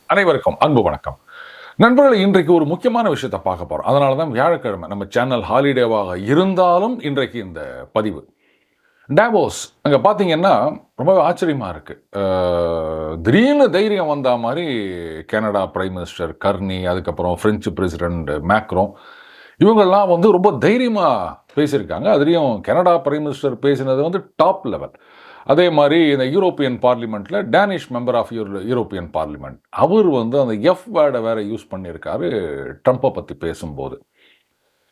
அனைவருக்கும் அன்பு வணக்கம் நண்பர்களை. இன்றைக்கு ஒரு முக்கியமான விஷயத்தை பார்க்க போறோம். அதனால தான் வியாழக்கிழமை நம்ம சேனல் ஹாலிடேவாக இருந்தாலும் இன்றைக்கு இந்த பதிவு. டாவோஸ் அங்கே பார்த்தீங்கன்னா ரொம்பவே ஆச்சரியமாக இருக்குது. திடீர்னு தைரியம் வந்த மாதிரி கனடா பிரைம் மினிஸ்டர் கர்னி, அதுக்கப்புறம் ஃப்ரெஞ்சு பிரசிடென்ட் மேக்ரோ, இவங்கெல்லாம் வந்து ரொம்ப தைரியமாக பேசியிருக்காங்க. அதுலேயும் கனடா பிரைம் மினிஸ்டர் பேசினது வந்து டாப் லெவல். அதே மாதிரி இந்த யூரோப்பியன் பார்லிமெண்ட்டில் Danish member of European parliament, அவர் வந்து அந்த எஃப் வேர்டை வேற யூஸ் பண்ணியிருக்காரு ட்ரம்ப்பை பற்றி பேசும்போது.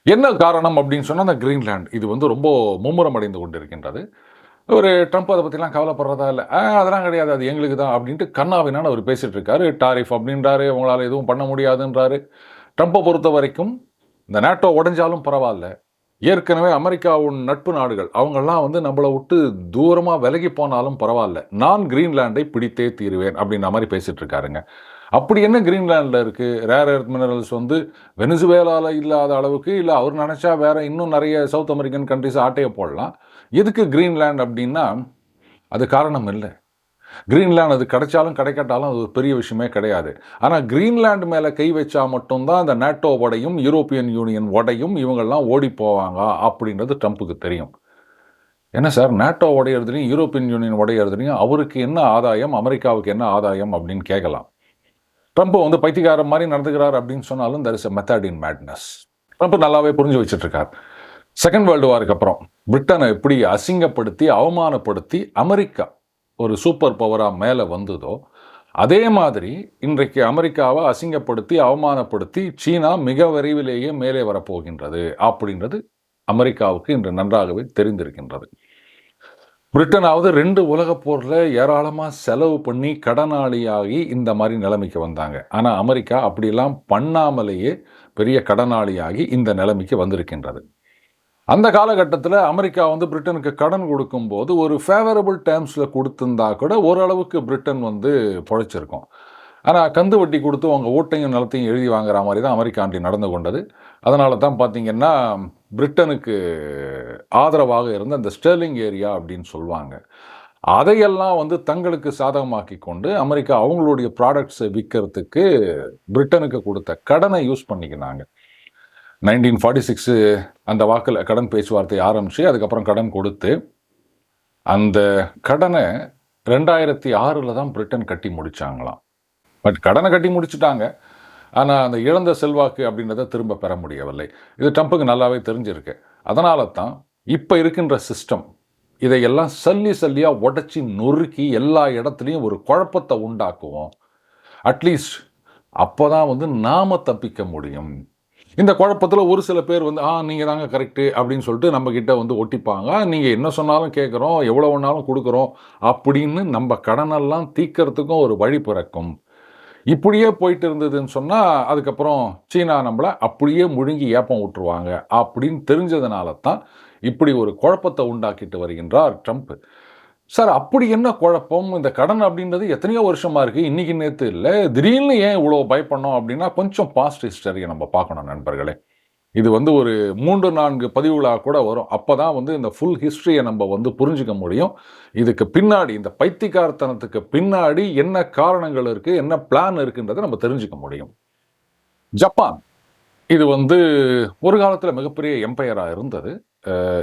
என்ன காரணம் அப்படின்னு சொன்னால், அந்த கிரீன்லேண்ட் இது வந்து ரொம்ப மும்முரம் அடைந்து கொண்டு இருக்கின்றது. ஒரு ட்ரம்ப் அதை பற்றிலாம் கவலைப்படுறதா இல்லை, அதெல்லாம் கிடையாது, அது எங்களுக்கு தான் அப்படின்ட்டு கண்ணாவினான்னு அவர் பேசிகிட்டு இருக்காரு. டாரிஃப் அப்படின்றாரு, அவங்களால எதுவும் பண்ண முடியாதுன்றாரு. ட்ரம்ப்பை பொறுத்த வரைக்கும் இந்த நேட்டோ உடைஞ்சாலும் பரவாயில்ல, ஏற்கனவே அமெரிக்காவின் நட்பு நாடுகள் அவங்கெல்லாம் வந்து நம்மளை விட்டு தூரமாக விலகி போனாலும் பரவாயில்ல, நான் கிரீன்லேண்டை பிடித்தே தீருவேன் அப்படின்ற மாதிரி பேசிகிட்டு இருக்காருங்க. அப்படி என்ன கிரீன்லேண்டில் இருக்குது? ரேர் எர்த் மினரல்ஸ் வந்து வெனிசுவேலாவில் இல்லாத அளவுக்கு, இல்லை அவர் நினச்சா வேற இன்னும் நிறைய சவுத் அமெரிக்கன் கண்ட்ரிஸ் ஆட்டையை போடலாம். எதுக்கு கிரீன்லேண்ட் அப்படின்னா அது காரணம் இல்லை. கிரீன்லேண்ட் அது கிடைச்சாலும் கிடைக்காட்டாலும் அது ஒரு பெரிய விஷயமே கிடையாது. ஆனால் கிரீன்லேண்ட் மேலே கை வச்சா மட்டும்தான் அந்த நேட்டோ உடையும் யூரோப்பியன் யூனியன் உடையும் இவங்கெல்லாம் ஓடி போவாங்க அப்படின்றது ட்ரம்ப்புக்கு தெரியும். என்ன சார், நேட்டோ உடையிறதுலையும் யூரோப்பியன் யூனியன் உடையிறதுலையும் அவருக்கு என்ன ஆதாயம், அமெரிக்காவுக்கு என்ன ஆதாயம் அப்படின்னு கேட்கலாம். ட்ரம்ப் வந்து பைத்தியக்காரர் மாதிரி நடந்துக்கிறார் அப்படின்னு சொன்னாலும் there is a method in madness. Trump நல்லாவே புரிஞ்சு வச்சுட்டு இருக்கார். செகண்ட் வேர்ல்டு வாருக்கு அப்புறம் பிரிட்டனை எப்படி அசிங்கப்படுத்தி அவமானப்படுத்தி அமெரிக்கா ஒரு சூப்பர் பவராக மேலே வந்ததோ, அதே மாதிரி இன்றைக்கு அமெரிக்காவை அசிங்கப்படுத்தி அவமானப்படுத்தி சீனா மிக விரைவிலேயே மேலே வரப்போகின்றது அப்படின்றது அமெரிக்காவுக்கு இன்று நன்றாகவே தெரிந்திருக்கின்றது. பிரிட்டனாவது 2 உலகப் போரில் ஏராளமாக செலவு பண்ணி கடனாளியாகி இந்த மாதிரி நிலைமைக்கு வந்தாங்க. ஆனால் அமெரிக்கா அப்படிலாம் பண்ணாமலேயே பெரிய கடனாளியாகி இந்த நிலைமைக்கு வந்திருக்கின்றது. அந்த காலகட்டத்தில் அமெரிக்கா வந்து பிரிட்டனுக்கு கடன் கொடுக்கும்போது ஒரு ஃபேவரபிள் டேர்ம்ஸில் கொடுத்துருந்தா கூட ஓரளவுக்கு பிரிட்டன் வந்து பொழைச்சிருக்கும். ஆனால் கந்து வட்டி கொடுத்து அவங்க ஓட்டையும் நிலத்தையும் எழுதி வாங்குற மாதிரி தான் அமெரிக்கா ஆண்டி நடந்து கொண்டது. அதனால தான் பார்த்தீங்கன்னா பிரிட்டனுக்கு ஆதரவாக இருந்த அந்த ஸ்டெர்லிங் ஏரியா அப்படின்னு சொல்லுவாங்க, அதையெல்லாம் வந்து தங்களுக்கு சாதகமாக்கி கொண்டு அமெரிக்கா அவங்களுடைய ப்ராடக்ட்ஸை விற்கிறதுக்கு பிரிட்டனுக்கு கொடுத்த கடனை யூஸ் பண்ணிக்கினாங்க. 1946 அந்த வாக்கில் கடன் பேச்சுவார்த்தை ஆரம்பித்து அதுக்கப்புறம் கடன் கொடுத்து அந்த கடனை 2006 தான் பிரிட்டன் கட்டி முடித்தாங்களாம். பட் கடனை கட்டி முடிச்சுட்டாங்க, ஆனால் அந்த இழந்த செல்வாக்கு அப்படின்றத திரும்ப பெற முடியவில்லை. இது ட்ரம்ப்புக்கு நல்லாவே தெரிஞ்சிருக்கு. அதனால தான் இப்போ இருக்கின்ற சிஸ்டம் இதையெல்லாம் சல்லியாக உடச்சி நொறுக்கி எல்லா இடத்துலையும் ஒரு குழப்பத்தை உண்டாக்குவோம். அட்லீஸ்ட் அப்போ தான் வந்து நாம் தப்பிக்க முடியும். இந்த குழப்பத்தில் ஒரு சில பேர் வந்து நீங்கள் தாங்க கரெக்டு அப்படின்னு சொல்லிட்டு நம்மக்கிட்ட வந்து ஒட்டிப்பாங்க. நீங்கள் என்ன சொன்னாலும் கேட்குறோம், எவ்வளோ வேணாலும் கொடுக்குறோம் அப்படின்னு நம்ம கடனெல்லாம் தீர்க்கறதுக்கும் ஒரு வழி பிறக்கும். இப்படியே போயிட்டு இருந்ததுன்னு சொன்னால் அதுக்கப்புறம் சீனா நம்மளை அப்படியே முழுங்கி ஏப்பம் விட்டுருவாங்க அப்படின்னு தெரிஞ்சதுனால தான் இப்படி ஒரு குழப்பத்தை உண்டாக்கிட்டு வருகின்றார் ட்ரம்ப். சார், அப்படி என்ன குழப்பம்? இந்த கடன் அப்படின்றது எத்தனையோ வருஷமாக இருக்குது, இன்றைக்கி நேற்று இல்லை. திடீர்னு ஏன் இவ்வளோ பயப்படணும் அப்படின்னா கொஞ்சம் பாஸ்ட் ஹிஸ்டரியை நம்ம பார்க்கணும் நண்பர்களே. இது வந்து ஒரு 3-4 பதிவுகளாக கூட வரும். அப்போ தான் வந்து இந்த ஃபுல் ஹிஸ்ட்ரியை நம்ம வந்து புரிஞ்சிக்க முடியும். இதுக்கு பின்னாடி இந்த பைத்தியக்காரத்தனத்துக்கு பின்னாடி என்ன காரணங்கள் இருக்குது, என்ன பிளான் இருக்குன்றதை நம்ம தெரிஞ்சுக்க முடியும். ஜப்பான் இது வந்து ஒரு காலத்தில் மிகப்பெரிய எம்பையராக இருந்தது.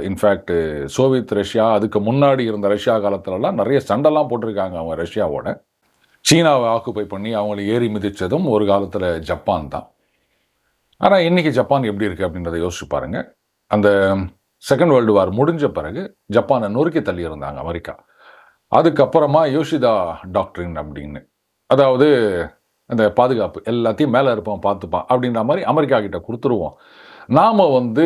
இன்ஃபேக்ட் சோவியத் ரஷ்யா, அதுக்கு முன்னாடி இருந்த ரஷ்யா காலத்துலலாம் நிறைய சண்டைலாம் போட்டிருக்காங்க அவங்க ரஷ்யாவோட. சீனாவை ஆக்குப்பை பண்ணி அவங்கள ஏறி மிதித்ததும் ஒரு காலத்தில் ஜப்பான் தான். ஆனால் இன்றைக்கி ஜப்பான் எப்படி இருக்குது அப்படின்றத யோசிச்சு பாருங்கள். அந்த செகண்ட் வேர்ல்டு வார் முடிஞ்ச பிறகு ஜப்பானை நொறுக்கி தள்ளி இருந்தாங்க அமெரிக்கா. அதுக்கப்புறமா யோஷிதா டாக்ட்ரின் அப்படின்னு, அதாவது அந்த பாதுகாப்பு எல்லாத்தையும் மேலே இருப்போம் பார்த்துப்பான் அப்படின்ற மாதிரி அமெரிக்கா கிட்ட கொடுத்துருவோம், நாம் வந்து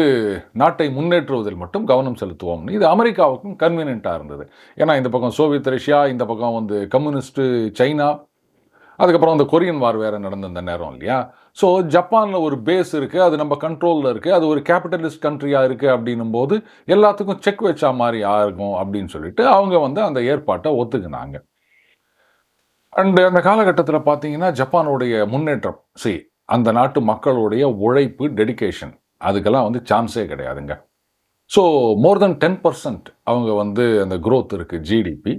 நாட்டை முன்னேற்றுவதில் மட்டும் கவனம் செலுத்துவோம்னு. இது அமெரிக்காவுக்கும் கன்வீனியண்ட்டாக இருந்தது. ஏன்னா இந்த பக்கம் சோவியத் ரஷ்யா, இந்த பக்கம் வந்து கம்யூனிஸ்ட்டு சைனா, அதுக்கப்புறம் அந்த கொரியன் வார் வேறு நடந்த அந்த நேரம் இல்லையா. ஸோ ஜப்பானில் ஒரு பேஸ் இருக்குது, அது நம்ம கண்ட்ரோலில் இருக்குது, அது ஒரு கேபிட்டலிஸ்ட் கண்ட்ரியாக இருக்குது அப்படின்னும் போது எல்லாத்துக்கும் செக் வச்சா மாதிரி ஆகும் அப்படின்னு சொல்லிட்டு அவங்க வந்து அந்த ஏற்பாட்டை ஒத்துக்கினாங்க. அண்டு அந்த காலகட்டத்தில் பார்த்தீங்கன்னா ஜப்பானுடைய முன்னேற்றம், அந்த நாட்டு மக்களுடைய உழைப்பு, டெடிகேஷன், அதுக்கெல்லாம் வந்து சான்ஸே கிடையாதுங்க. ஸோ மோர் தென் 10% அவங்க வந்து அந்த க்ரோத் இருக்குது ஜிடிபி.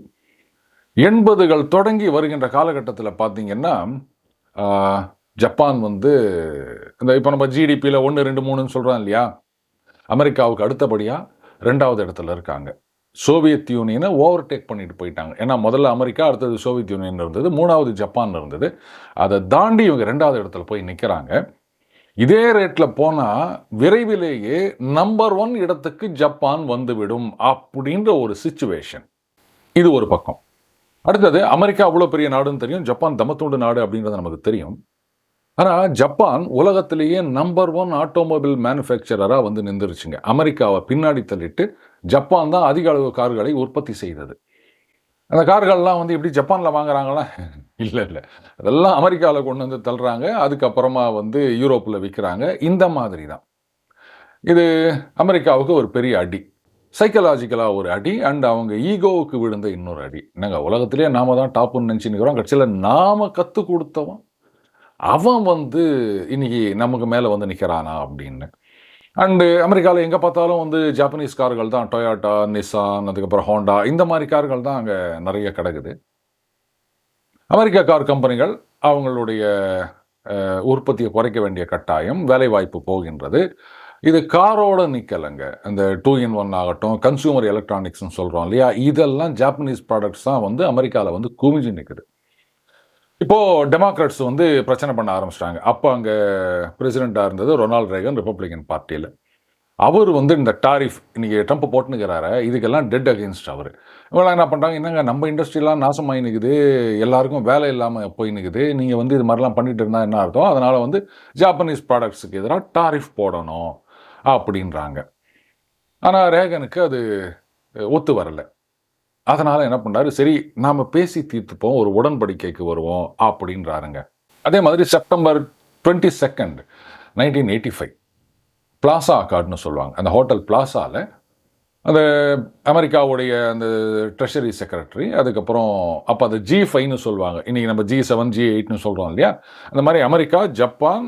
80கள் தொடங்கி வருகின்ற காலகட்டத்தில் பார்த்தீங்கன்னா ஜப்பான் வந்து இந்த இப்போ நம்ம ஜிடிபியில் 1, 2, 3ன்னு சொல்கிறோம் இல்லையா, அமெரிக்காவுக்கு அடுத்தபடியாக 2வது இடத்துல இருக்காங்க. சோவியத் யூனியனை ஓவர்டேக் பண்ணிட்டு போயிட்டாங்க. ஏன்னா முதல்ல அமெரிக்கா, அடுத்தது சோவியத் யூனியன் இருந்தது, 3வது ஜப்பான் இருந்தது. அதை தாண்டி இவங்க 2வது இடத்துல போய் நிற்கிறாங்க. இதே ரேட்டில் போனால் விரைவிலேயே நம்பர் 1 இடத்துக்கு ஜப்பான் வந்துவிடும் அப்படின்ற ஒரு சிச்சுவேஷன். இது ஒரு பக்கம். அடுத்தது அமெரிக்கா அவ்வளோ பெரிய நாடுன்னு தெரியும், ஜப்பான் தமத்துண்டு நாடு அப்படின்றது நமக்கு தெரியும். ஆனால் ஜப்பான் உலகத்திலேயே நம்பர் 1 ஆட்டோமொபைல் மேனுஃபேக்சரராக வந்து நின்றுருச்சுங்க. அமெரிக்காவை பின்னாடி தள்ளிட்டு ஜப்பான் தான் அதிக அளவு கார்களை உற்பத்தி செய்தது. அந்த கார்கள்லாம் வந்து எப்படி ஜப்பானில் வாங்குறாங்களா? இல்லை, அதெல்லாம் அமெரிக்காவில் கொண்டு வந்து தள்ளுறாங்க. அதுக்கப்புறமா வந்து யூரோப்பில் விற்கிறாங்க. இந்த மாதிரி தான் இது அமெரிக்காவுக்கு ஒரு பெரிய அடி, சைக்கலாஜிக்கலாக ஒரு அடி, அண்ட் அவங்க ஈகோவுக்கு விழுந்த இன்னொரு அடி. நாங்கள் உலகத்திலேயே நாம தான் டாப்புன்னு நினச்சின்னுக்கிறோம், கட்சியில் நாம் கற்றுக் கொடுத்தவன் அவன் வந்து இன்னைக்கு நமக்கு மேலே வந்து நிற்கிறானா அப்படின்னு. அண்டு அமெரிக்காவில் எங்கே பார்த்தாலும் வந்து ஜாப்பனீஸ் கார்கள் தான், டொயோட்டா, நிசான், அதுக்கப்புறம் ஹோண்டா, இந்த மாதிரி கார்கள் தான் அங்கே நிறைய கிடக்குது. அமெரிக்க கார் கம்பெனிகள் அவங்களுடைய உற்பத்தியை குறைக்க வேண்டிய கட்டாயம், வேலைவாய்ப்பு போகின்றது. இது காரோட நிற்கலைங்க. இந்த 2-in-1 ஆகட்டும், கன்சூமர் எலக்ட்ரானிக்ஸ்னு சொல்கிறோம் இல்லையா, இதெல்லாம் ஜாப்பனீஸ் ப்ராடக்ட்ஸ் தான் வந்து அமெரிக்காவில் வந்து குவிஞ்சு நிற்குது. இப்போது டெமோக்ராட்ஸ் வந்து பிரச்சனை பண்ண ஆரம்பிச்சிட்டாங்க. அப்போ அங்கே பிரசிடெண்ட்டாக இருந்தது ரொனால்ட் ரேகன், ரிப்பப்ளிகன் பார்ட்டியில். அவர் வந்து இந்த டாரிஃப் இன்றைக்கி ட்ரம்ப் போட்டுனுக்கிறாரு, இதுக்கெல்லாம் டெட் அகெயின்ஸ்ட் அவர். இவங்களாம் என்ன பண்ணுறாங்க, என்னங்க நம்ம இண்டஸ்ட்ரியெலாம் நாசமாகி நிற்குது, எல்லாருக்கும் வேலை இல்லாமல் போய் நிற்குது, நீங்கள் வந்து இது மாதிரிலாம் பண்ணிட்டு இருந்தால் என்ன அர்த்தம், அதனால் வந்து ஜாப்பனீஸ் ப்ராடக்ட்ஸுக்கு எதிராக டாரிஃப் போடணும் அப்படின்றாங்க. ஆனால் ரேகனுக்கு அது ஒத்து வரலை. அதனால் என்ன பண்ணுறாரு, சரி நாம் பேசி தீர்த்துப்போம், ஒரு உடன்படிக்கைக்கு வருவோம் அப்படின்றாருங்க. அதே மாதிரி செப்டம்பர் 22, 1985 பிளாசா அக்கார்டுன்னு சொல்லுவாங்க. அந்த ஹோட்டல் பிளாசாவில் அந்த அமெரிக்காவுடைய அந்த ட்ரெஷரி செக்ரட்டரி, அதுக்கப்புறம் அப்போ அது G5ன்னு சொல்லுவாங்க, இன்றைக்கி நம்ம G7, G8ன்னு சொல்கிறோம் இல்லையா, அந்த மாதிரி America, Japan,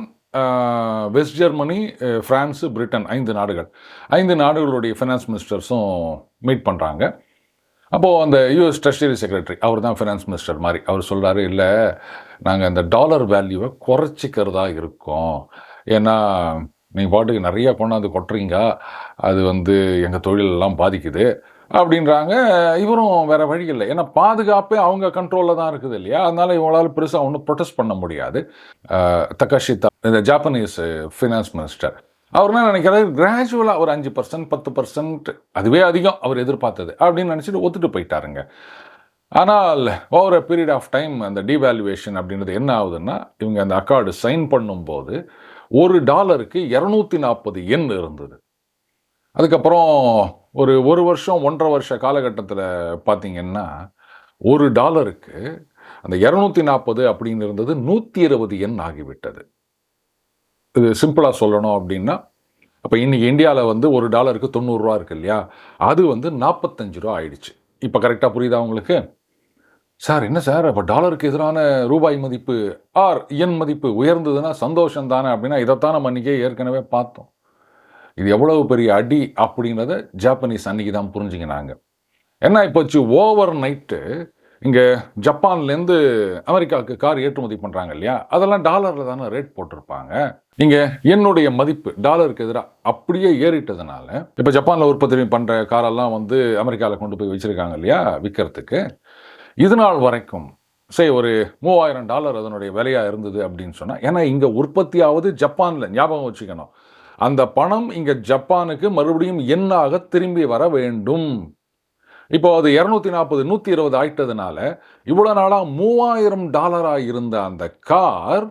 west Germany, France, Britain, 5 நாடுகள், 5 நாடுகளுடைய ஃபினான்ஸ் மினிஸ்டர்ஸும் மீட் பண்ணுறாங்க. அப்போது அந்த யூஎஸ் ட்ரெஷரி செக்ரட்டரி, அவர் தான் ஃபினான்ஸ் மினிஸ்டர் மாதிரி, அவர் சொல்கிறாரு, இல்லை நாங்கள் இந்த டாலர் வேல்யூவை குறைச்சிக்கிறதா இருக்கோம், ஏன்னா நீங்கள் பாட்டுக்கு நிறையா கொண்டாந்து கொட்டுறீங்க, அது வந்து எங்கள் தொழிலெல்லாம் பாதிக்குது அப்படின்றாங்க. இவரும் வேறு வழி இல்லை, ஏன்னா பாதுகாப்பே அவங்க கண்ட்ரோலில் தான் இருக்குது இல்லையா, அதனால் இவங்களால் பெருசாக ஒன்றும் ப்ரொடெஸ்ட் பண்ண முடியாது. தகஷிதா, இந்த ஜாப்பனீஸ் ஃபினான்ஸ் மினிஸ்டர், அவர் என்ன நினைக்கிறாரு, கிராஜுவலாக ஒரு 5%, 10%, அதுவே அதிகம் அவர் எதிர்பார்த்தது அப்படின்னு நினச்சிட்டு ஒத்துட்டு போயிட்டாருங்க. ஆனால் over a period of time அந்த டிவேல்யூவேஷன் அப்படின்றது என்ன ஆகுதுன்னா, இவங்க அந்த அக்கார்டு சைன் பண்ணும்போது $1 240 yen இருந்தது. அதுக்கப்புறம் ஒரு வருஷம் 1.5 வருஷ காலகட்டத்தில் பார்த்தீங்கன்னா $1 அந்த 240 அப்படின்னு இருந்தது 120 yen ஆகிவிட்டது. இது சிம்பிளாக சொல்லணும் அப்படின்னா, அப்போ இன்றைக்கி இந்தியாவில் வந்து $1 90 இருக்கு இல்லையா, அது வந்து 45 ஆயிடுச்சு. இப்போ கரெக்டாக புரியுதா உங்களுக்கு? சார் என்ன சார், அப்போ டாலருக்கு எதிரான ரூபாய் மதிப்பு ஆர் என் மதிப்பு உயர்ந்ததுன்னா சந்தோஷம் தானே அப்படின்னா, இதைத்தான் நம்ம அன்றைக்கே ஏற்கனவே பார்த்தோம். இது எவ்வளவு பெரிய அடி அப்படின்றத ஜாப்பனீஸ் அன்றைக்கி தான் புரிஞ்சுக்கினாங்க. என்ன இப்போச்சு, ஓவர் நைட்டு இங்கே ஜப்பான்லேருந்து அமெரிக்காவுக்கு கார் ஏற்றுமதி பண்ணுறாங்க இல்லையா, அதெல்லாம் டாலரில் தானே ரேட் போட்டிருப்பாங்க. இங்கே என்னுடைய மதிப்பு டாலருக்கு எதிராக அப்படியே ஏறிட்டதுனால, இப்போ ஜப்பானில் உற்பத்தி பண்ணுற காரெல்லாம் வந்து அமெரிக்காவில் கொண்டு போய் வச்சுருக்காங்க இல்லையா விற்கிறதுக்கு. இது நாள் வரைக்கும் ஒரு $3000 அதனுடைய விலையாக இருந்தது அப்படின்னு சொன்னால், ஏன்னா இங்கே உற்பத்தியாவது ஜப்பானில், ஞாபகம் வச்சுக்கணும், அந்த பணம் இங்கே ஜப்பானுக்கு மறுபடியும் எண்ணாக திரும்பி வர வேண்டும். இப்போ அது 240 120 ஆயிட்டதுனால இவ்வளோ நாளாக $3000 இருந்த அந்த கார்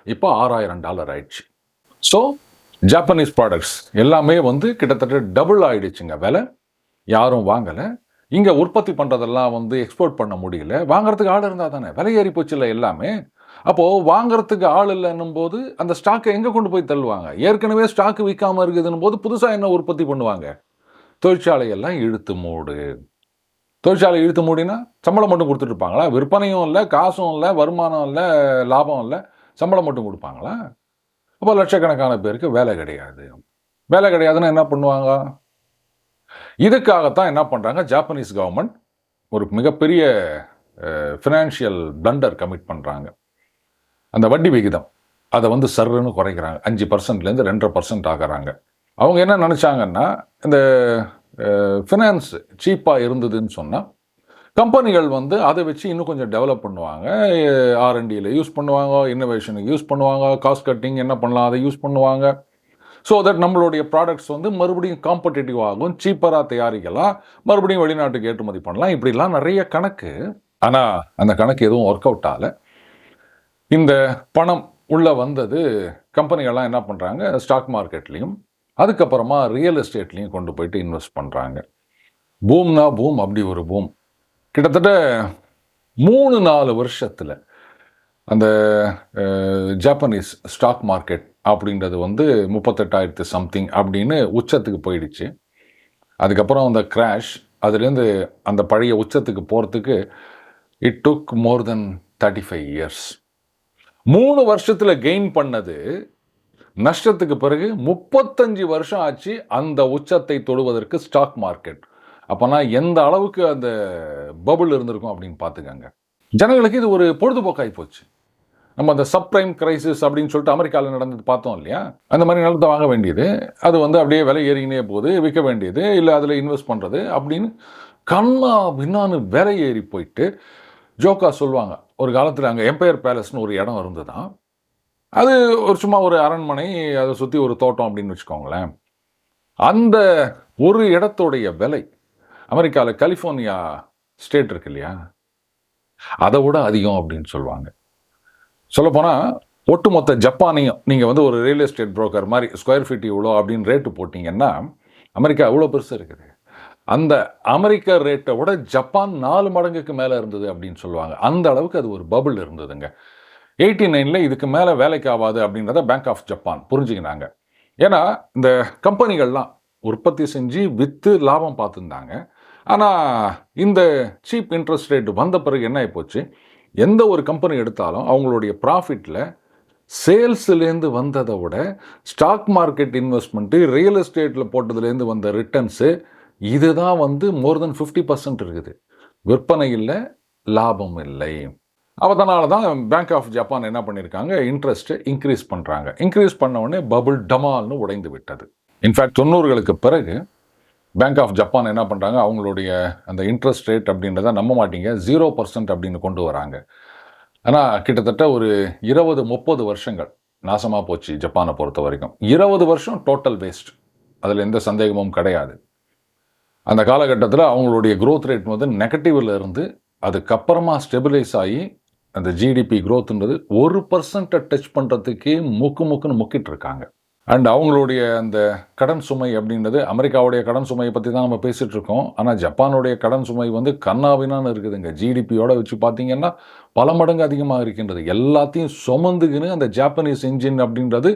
இப்போ $6000 ஆயிடுச்சு. ஸோ ஜாப்பனீஸ் ப்ராடக்ட்ஸ் எல்லாமே வந்து கிட்டத்தட்ட டபுள் ஆயிடுச்சுங்க விலை. யாரும் வாங்கலை. இங்கே உற்பத்தி பண்ணுறதெல்லாம் வந்து எக்ஸ்போர்ட் பண்ண முடியல. வாங்குறதுக்கு ஆள் இருந்தால் தானே, விலை ஏறி போச்சு இல்லை எல்லாமே. அப்போது வாங்குறதுக்கு ஆள் இல்லைன்னும் போது அந்த ஸ்டாக்கை எங்கே கொண்டு போய் தள்ளுவாங்க? ஏற்கனவே ஸ்டாக்கு விற்காமல் இருக்குதுன்னும் போது புதுசாக என்ன உற்பத்தி பண்ணுவாங்க? தொழிற்சாலையெல்லாம் இழுத்து மூடு. தொழிற்சாலை இழுத்து மூடினா சம்பளம் மட்டும் கொடுத்துட்டு இருப்பாங்களா? விற்பனையும் இல்லை, காசும் இல்லை, வருமானம் இல்லை, லாபம் இல்லை, சம்பளம் மட்டும் கொடுப்பாங்களா? அப்போ லட்சக்கணக்கான பேருக்கு வேலை கிடையாது. வேலை கிடையாதுன்னா என்ன பண்ணுவாங்க? இதுக்காகத்தான் என்ன பண்ணுறாங்க, ஜாப்பனீஸ் கவர்மெண்ட் ஒரு மிகப்பெரிய ஃபினான்ஷியல் பிளண்டர் கமிட் பண்ணுறாங்க. அந்த வட்டி விகிதம் அதை வந்து சர்ன்னு குறைக்கிறாங்க. 5%லேருந்து 2.5% ஆகிறாங்க. அவங்க என்ன நினச்சாங்கன்னா, இந்த ஃபினான்ஸ் சீப்பாக இருந்ததுன்னு சொன்னால் கம்பெனிகள் வந்து அதை வச்சு இன்னும் கொஞ்சம் டெவலப் பண்ணுவாங்க. ஆர்என்டியில் யூஸ் பண்ணுவாங்க, இன்னோவேஷனுக்கு யூஸ் பண்ணுவாங்க, காஸ்ட் கட்டிங் என்ன பண்ணலாம் அதை யூஸ் பண்ணுவாங்க. ஸோ தட் நம்மளுடைய ப்ராடக்ட்ஸ் வந்து மறுபடியும் காம்படிட்டிவ் ஆகும், சீப்பராக தயாரிக்கலாம், மறுபடியும் வெளிநாட்டுக்கு ஏற்றுமதி பண்ணலாம். இப்படிலாம் நிறைய கணக்கு. ஆனால் அந்த கணக்கு எதுவும் ஒர்க் அவுட் ஆகலை. இந்த பணம் உள்ளே வந்தது, கம்பெனிகள்லாம் என்ன பண்ணுறாங்க, ஸ்டாக் மார்க்கெட்லேயும் அதுக்கப்புறமா ரியல் எஸ்டேட்லேயும் கொண்டு போயிட்டு இன்வெஸ்ட் பண்ணுறாங்க. பூம்னா பூம், அப்படி ஒரு பூம். கிட்டத்தட்ட 3-4 வருஷத்தில் அந்த ஜாப்பனீஸ் ஸ்டாக் மார்க்கெட் அப்படின்றது வந்து 38,000 சம்திங் அப்படின்னு உச்சத்துக்கு போயிடுச்சு. அதுக்கப்புறம் அந்த கிராஷ், அதுலேருந்து அந்த பழைய உச்சத்துக்கு போகிறதுக்கு it took more then 35 years. 3 வருஷத்தில் கெயின் பண்ணது நஷ்டத்துக்கு பிறகு 35 வருஷம் ஆச்சு அந்த உச்சத்தை தொடுவதற்கு ஸ்டாக் மார்க்கெட். அப்போனா எந்த அளவுக்கு அந்த பபுள் இருந்திருக்கும் அப்படின்னு பார்த்துக்கங்க. ஜனங்களுக்கு இது ஒரு பொழுதுபோக்காகி போச்சு. நம்ம அந்த சப்ரைம் கிரைசிஸ் அப்படின்னு சொல்லிட்டு அமெரிக்காவில் நடந்தது பார்த்தோம் இல்லையா, அந்த மாதிரி நிலத்தை வாங்க வேண்டியது, அது வந்து அப்படியே விலை ஏறினே போகுது, விற்க வேண்டியது, இல்லை அதில் இன்வெஸ்ட் பண்ணுறது அப்படின்னு கண்ணா பின்னான்னு விலை ஏறி போயிட்டு ஜோக்கா சொல்லுவாங்க. ஒரு காலத்தில் அங்கே எம்பையர் பேலஸ்னு ஒரு இடம் இருந்ததுதான். அது ஒரு சும்மா ஒரு அரண்மனை, அதை சுற்றி ஒரு தோட்டம் அப்படின்னு வச்சுக்கோங்களேன். அந்த ஒரு இடத்துடைய விலை அமெரிக்காவில் கலிஃபோர்னியா ஸ்டேட் இருக்கு இல்லையா, அதை விட அதிகம் அப்படின்னு சொல்லுவாங்க. சொல்லப்போனால் ஒட்டுமொத்த ஜப்பானையும் நீங்கள் வந்து ஒரு ரியல் எஸ்டேட் புரோக்கர் மாதிரி ஸ்கொயர் ஃபீட் இவ்வளோ அப்படின்னு ரேட்டு போட்டிங்கன்னா, அமெரிக்கா எவ்வளோ பெருசு இருக்குது, அந்த அமெரிக்க ரேட்டை விட ஜப்பான் 4 மடங்குக்கு மேலே இருந்தது அப்படின்னு சொல்லுவாங்க. அந்த அளவுக்கு அது ஒரு பபுள் இருந்ததுங்க. 89 இதுக்கு மேலே வேலைக்கு ஆகாது அப்படின்றத பேங்க் ஆஃப் ஜப்பான் புரிஞ்சுக்கினாங்க. ஏன்னா இந்த கம்பெனிகள்லாம் உற்பத்தி செஞ்சு விற்று லாபம் பார்த்துருந்தாங்க. ஆனால் இந்த சீப் இன்ட்ரெஸ்ட் ரேட் வந்த பிறகு என்ன ஆகிப்போச்சு, எந்த ஒரு கம்பெனி எடுத்தாலும் அவங்களுடைய ப்ராஃபிட்டில் சேல்ஸ்லேருந்து வந்ததை விட ஸ்டாக் மார்க்கெட் இன்வெஸ்ட்மெண்ட்டு, ரியல் எஸ்டேட்டில் போட்டதுலேருந்து வந்த ரிட்டர்ன்ஸு, இதுதான் வந்து மோர் தென் 50% இருக்குது. விற்பனை இல்லை, லாபம் இல்லை. அதனால தான் பேங்க் ஆஃப் ஜப்பான் என்ன பண்ணியிருக்காங்க, இன்ட்ரெஸ்ட்டு இன்க்ரீஸ் பண்ணுறாங்க. இன்க்ரீஸ் பண்ண உடனே பபுள் டமால்னு உடைந்து விட்டது. இன்ஃபேக்ட் 90களுக்கு பிறகு பேங்க் ஆஃப் ஜப்பான் என்ன பண்ணுறாங்க, அவங்களுடைய அந்த இன்ட்ரெஸ்ட் ரேட் அப்படின்றத நம்ப மாட்டீங்க 0% அப்படின்னு கொண்டு வராங்க. ஆனால் கிட்டத்தட்ட ஒரு 20-30 வருஷங்கள் நாசமாக போச்சு ஜப்பானை பொறுத்த வரைக்கும். 20 வருஷம் டோட்டல் வேஸ்ட், அதில் எந்த சந்தேகமும் கிடையாது. அந்த காலகட்டத்தில் அவங்களுடைய க்ரோத் ரேட் வந்து நெகட்டிவில் இருந்து அதுக்கப்புறமா ஸ்டெபிலைஸ் ஆகி அந்த ஜிடிபி க்ரோத்ன்றது 1% டச் பண்ணுறதுக்கே முக்குன்னு முக்கிட்டு இருக்காங்க. அண்ட் அவங்களுடைய அந்த கடன் சுமை அப்படின்றது, அமெரிக்காவுடைய கடன் சுமையை பற்றி தான் நம்ம பேசிகிட்டு இருக்கோம். ஆனால் ஜப்பானுடைய கடன் சுமை வந்து கண்ணாவினான்னு இருக்குதுங்க. ஜிடிபியோட வச்சு பார்த்தீங்கன்னா பல மடங்கு அதிகமாக இருக்கின்றது. எல்லாத்தையும் சுமந்துக்குன்னு அந்த ஜாப்பனீஸ் இன்ஜின் அப்படின்றது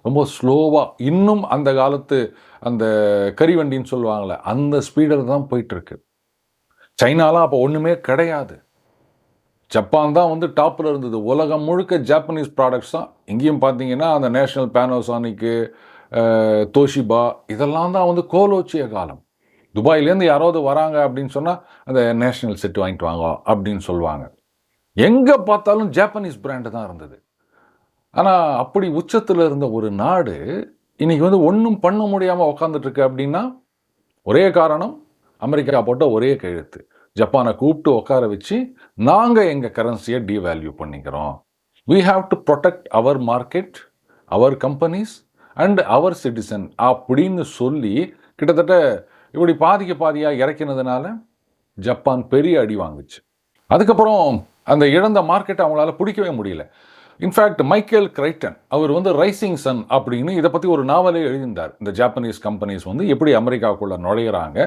ரொம்ப ஸ்லோவாக, இன்னும் அந்த காலத்து அந்த கரிவண்டின்னு சொல்லுவாங்களே அந்த ஸ்பீடில் தான் போயிட்டுருக்கு. சைனாலாம் அப்போ ஒன்றுமே கிடையாது. ஜப்பான் தான் வந்து டாப்பில் இருந்தது. உலகம் முழுக்க ஜாப்பனீஸ் ப்ராடக்ட்ஸ் தான். இங்கேயும் பார்த்தீங்கன்னா அந்த நேஷ்னல் பேனோசானிக்கு, தோஷிபா, இதெல்லாம் தான் வந்து கோலோச்சிய காலம். துபாயிலேருந்து யாராவது வராங்க அப்படின்னு சொன்னால் அந்த நேஷ்னல் செட் வாங்கிட்டு வாங்க அப்படின்னு சொல்லுவாங்க. எங்கே பார்த்தாலும் ஜாப்பனீஸ் பிராண்டு தான் இருந்தது. ஆனால் அப்படி உச்சத்தில் இருந்த ஒரு நாடு இன்றைக்கி வந்து ஒன்றும் பண்ண முடியாமல் உக்காந்துட்ருக்கு அப்படின்னா ஒரே காரணம், அமெரிக்கா போட்ட ஒரே கையெழுத்து. ஜப்பானை கூப்பிட்டு உட்கார வச்சு நாங்கள் எங்கள் கரன்சியை டிவேல்யூ பண்ணிக்கிறோம், we have to protect our market, our companies and our citizen அப்படின்னு சொல்லி கிட்டத்தட்ட இப்படி பாதியாக இறக்கினதுனால ஜப்பான் பெரிய அடி வாங்குச்சு. அதுக்கப்புறம் அந்த இழந்த மார்க்கெட்டை அவங்களால பிடிக்கவே முடியல. இன்ஃபேக்ட் மைக்கேல் கிரைட்டன் அவர் வந்து ரைசிங் சன் அப்படின்னு இதை பற்றி ஒரு நாவலே எழுதியிருந்தார். இந்த ஜாப்பனீஸ் கம்பெனிஸ் வந்து எப்படி அமெரிக்காவுக்குள்ளே நுழையிறாங்க,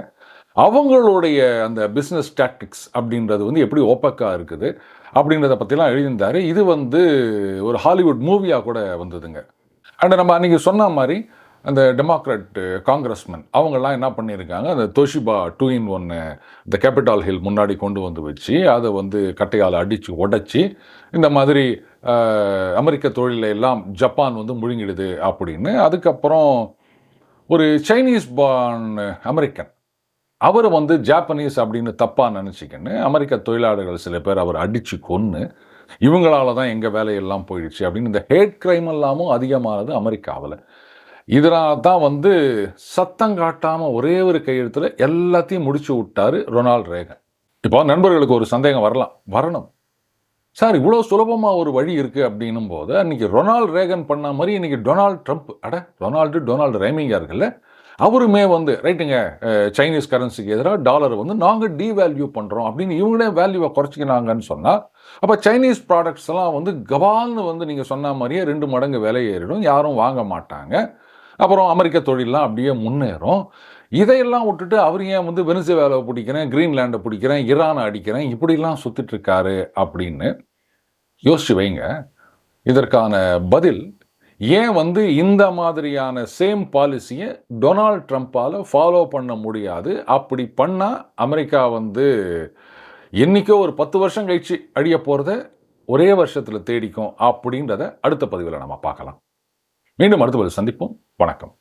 அவங்களுடைய அந்த பிஸ்னஸ் டாக்டிக்ஸ் அப்படின்றது வந்து எப்படி ஓப்பக்காக இருக்குது அப்படின்றத பற்றிலாம் எழுதியிருந்தார். இது வந்து ஒரு ஹாலிவுட் மூவியாக கூட வந்ததுங்க. அண்ட் நம்ம அன்றைக்கி சொன்ன மாதிரி அந்த டெமோக்ராட் காங்கிரஸ்மேன் அவங்கெல்லாம் என்ன பண்ணியிருக்காங்க, அந்த தோஷிபா 2-in-1 இந்த கேபிட்டல் ஹில் முன்னாடி கொண்டு வந்து வச்சு அதை வந்து கட்டையால் அடித்து உடைச்சி இந்த மாதிரி அமெரிக்க தொழிலை எல்லாம் ஜப்பான் வந்து முழுங்கிடுது அப்படின்னு. அதுக்கப்புறம் ஒரு சைனீஸ் பார்ன் அமெரிக்கன் அவர் வந்து ஜாப்பனீஸ் அப்படின்னு தப்பாக நினச்சிக்கின்னு அமெரிக்க தொழிலாளர்கள் சில பேர் அவர் அடித்து கொன்று இவங்களால தான் எங்கள் வேலையெல்லாம் போயிடுச்சு அப்படின்னு இந்த ஹேட் கிரைம் எல்லாமும் அதிகமானது அமெரிக்காவில். இதனால தான் வந்து சத்தம் காட்டாமல் ஒரே ஒரு கையெழுத்தில் எல்லாத்தையும் முடிச்சு விட்டார் ரொனால்ட் ரேகன். இப்போ நண்பர்களுக்கு ஒரு சந்தேகம் வரணும். சார் இவ்வளோ சுலபமாக ஒரு வழி இருக்குது அப்படின்னும் போது அன்றைக்கி ரொனால்ட் ரேகன் பண்ண மாதிரி இன்றைக்கி டொனால்ட் ட்ரம்ப் டொனால்டு ரைமிங்காக இருக்குல்ல, அவருமே வந்து ரைட்டுங்க சைனீஸ் கரன்சிக்கு எதிராக டாலரை வந்து நாங்கள் டீவேல்யூ பண்ணுறோம் அப்படின்னு இவங்களே வேல்யூவை குறைச்சிக்கினாங்கன்னு சொன்னால் அப்போ சைனீஸ் ப்ராடக்ட்ஸ் எல்லாம் வந்து கபால்னு வந்து நீங்கள் சொன்ன மாதிரியே 2 மடங்கு விலை ஏறிடும், யாரும் வாங்க மாட்டாங்க. அப்புறம் அமெரிக்க தொழிலெலாம் அப்படியே முன்னேறும். இதையெல்லாம் விட்டுட்டு அவர் ஏன் வந்து வெனிசுவேலாவை பிடிக்கிறேன், கிரீன்லாண்டை பிடிக்கிறேன், ஈரானை அடிக்கிறேன், இப்படிலாம் சுற்றிட்டுருக்காரு அப்படின்னு யோசிச்சு வைங்க. இதற்கான பதில் ஏன் வந்து இந்த மாதிரியான சேம் பாலிசியை டொனால்ட் ட்ரம்ப்பால் ஃபாலோ பண்ண முடியாது, அப்படி பண்ணால் அமெரிக்கா வந்து என்றைக்கோ ஒரு 10 வருஷம் கழிச்சு அழிய போகிறத ஒரே வருஷத்தில் தேடிக்கும் அப்படின்றத அடுத்த பதிவில் நம்ம பார்க்கலாம். மீண்டும் அடுத்த பதில் சந்திப்போம். வணக்கம்.